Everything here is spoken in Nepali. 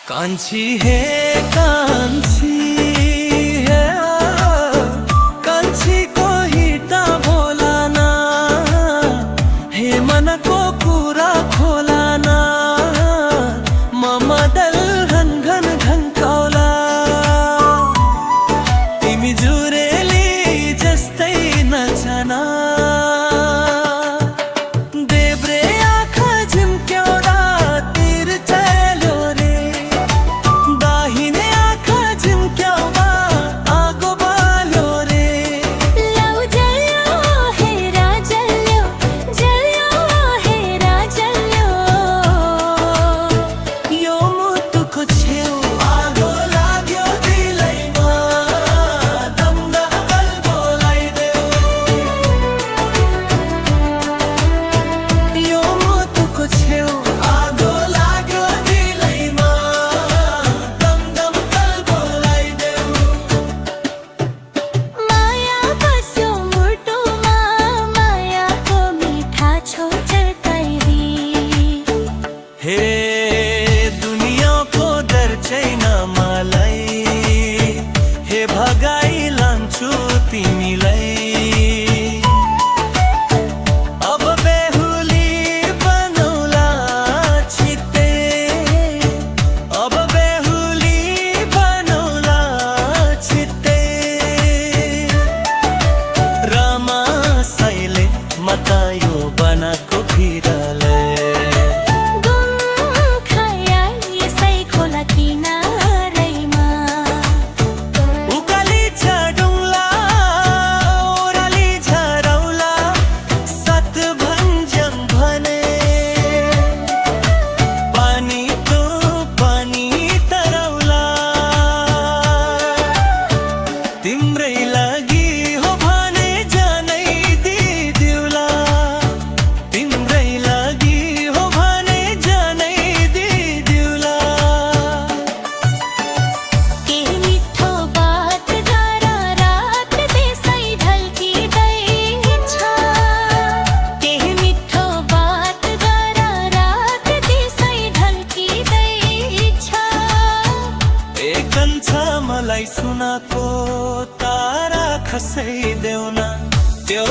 कान्छी हे कान्छी हे कान्छी कोही त बोला ना हे मन को कुरा खोला ना ममदल घन घन घन कौला तिमी जुरेली जस्तै नचना हे दुनिया को डर छैन मलाई हे भगाई लान्छु तिमीलाई अब बेहुली बनौला छिट्टै अब बेहुली बनौला छिट्टै रमाइले मतायो बनाको फिरले तिम्रै लागि हो भने जानै दिदिउला तिम्रै लागि हो भने जानै दिदिउला के मिठो बात गर रात त्यसै ढल्किँदै छ के मिठो बात गर रात त्यसै ढल्किँदै छ एकन्छ मलाई सुनाको तारा खसै देऊ न त्यो